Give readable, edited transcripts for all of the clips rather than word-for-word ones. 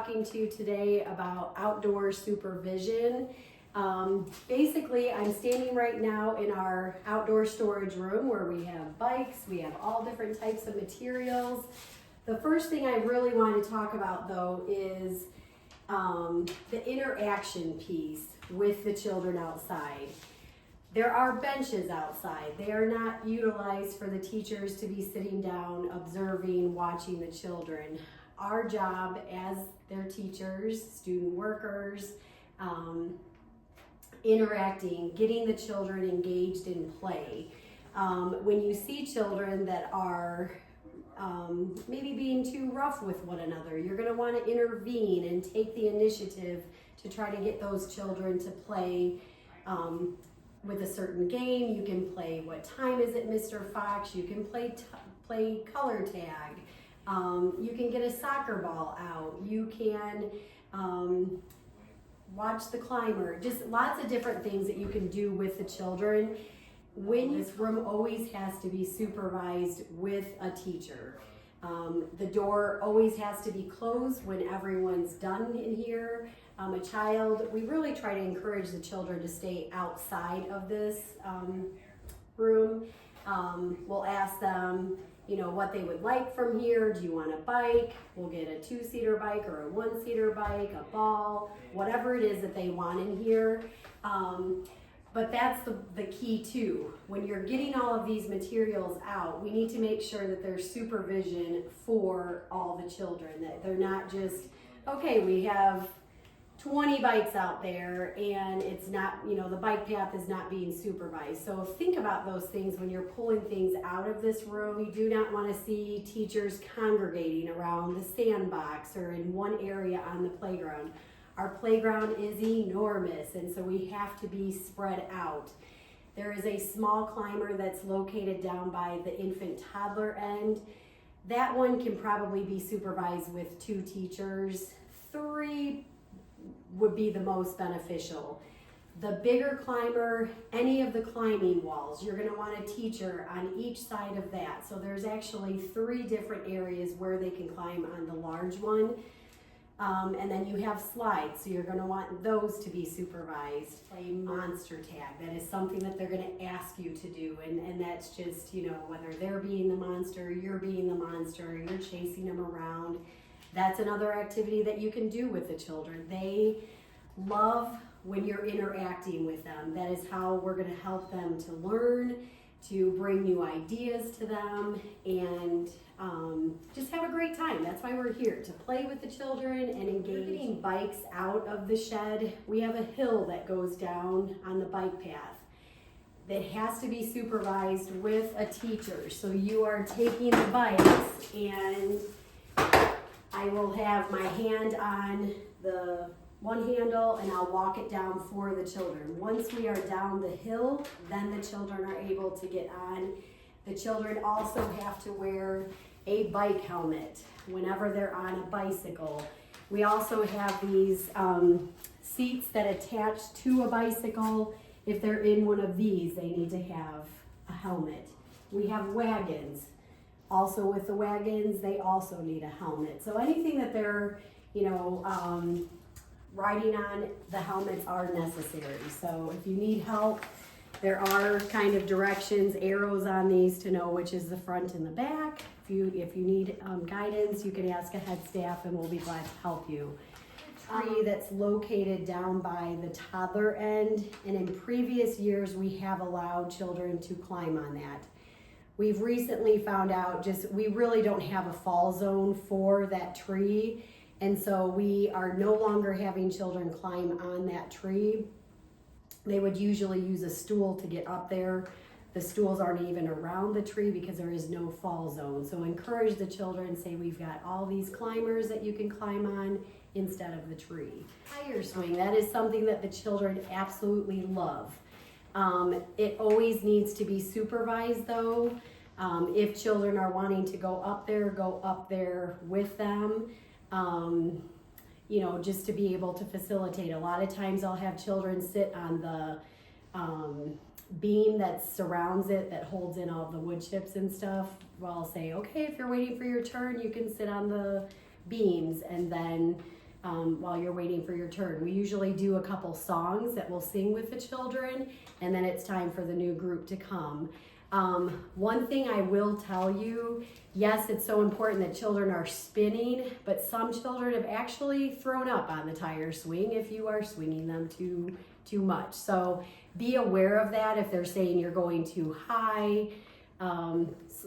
talking to you today about outdoor supervision. Basically, I'm standing right now in our outdoor storage room where we have bikes, we have all different types of materials. The first thing I really want to talk about though is the interaction piece with the children outside. There are benches outside. They are not utilized for the teachers to be sitting down, observing, watching the children. Our job as their teachers, student workers, interacting, getting the children engaged in play. When you see children that are maybe being too rough with one another, you're going to want to intervene and take the initiative to try to get those children to play with a certain game. You can play What Time Is It, Mr. Fox? You can play color tag. You can get a soccer ball out. You can watch the climber. Just lots of different things that you can do with the children. This room always has to be supervised with a teacher. The door always has to be closed when everyone's done in here. We really try to encourage the children to stay outside of this room. We'll ask them, what they would like from here. Do you want a bike? We'll get a 2-seater bike or a 1-seater bike, a ball, whatever it is that they want in here. But that's the key too. When you're getting all of these materials out, we need to make sure that there's supervision for all the children, that they're not just, okay, we have 20 bikes out there and it's not, the bike path is not being supervised. So think about those things when you're pulling things out of this room. We do not want to see teachers congregating around the sandbox or in one area on the playground. Our playground is enormous, and so we have to be spread out. There is a small climber that's located down by the infant toddler end. That one can probably be supervised with 2 teachers. 3 would be the most beneficial. The bigger climber, any of the climbing walls, you're going to want a teacher on each side of that. So there's actually 3 different areas where they can climb on the large one. And then you have slides, so you're going to want those to be supervised. Play monster tag. That is something that they're going to ask you to do, and that's just, whether they're being the monster, you're being the monster, you're chasing them around. That's another activity that you can do with the children. They love when you're interacting with them. That is how we're going to help them to learn, to bring new ideas to them, and just have a great time. That's why we're here, to play with the children and engage. Getting bikes out of the shed, we have a hill that goes down on the bike path that has to be supervised with a teacher. So you are taking the bikes, and I will have my hand on the one handle and I'll walk it down for the children. Once we are down the hill, then the children are able to get on. The children also have to wear a bike helmet whenever they're on a bicycle. We also have these seats that attach to a bicycle. If they're in one of these, they need to have a helmet. We have wagons. Also with the wagons, they also need a helmet. So anything that they're, riding on, the helmets are necessary. So if you need help, there are kind of directions, arrows on these to know which is the front and the back. If you need guidance, you can ask a head staff and we'll be glad to help you. Tree that's located down by the toddler end, and in previous years we have allowed children to climb on that. We've recently found out we really don't have a fall zone for that tree, and so we are no longer having children climb on that tree. They would usually use a stool to get up there. The stools aren't even around the tree because there is no fall zone. So encourage the children, say we've got all these climbers that you can climb on instead of the tree. Tire swing, that is something that the children absolutely love. It always needs to be supervised though. If children are wanting to go up there with them. Just to be able to facilitate. A lot of times I'll have children sit on the beam that surrounds it, that holds in all the wood chips and stuff. Well, I'll say, okay, if you're waiting for your turn, you can sit on the beams, and then while you're waiting for your turn. We usually do a couple songs that we'll sing with the children, and then it's time for the new group to come. One thing I will tell you, yes, it's so important that children are spinning, but some children have actually thrown up on the tire swing if you are swinging them too much. So be aware of that if they're saying you're going too high.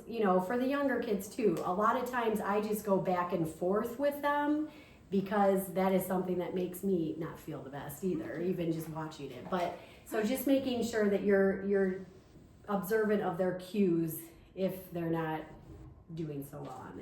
You know, for the younger kids too, a lot of times I just go back and forth with them because that is something that makes me not feel the best either, even just watching it. But so just making sure that you're observant of their cues if they're not doing so well on it.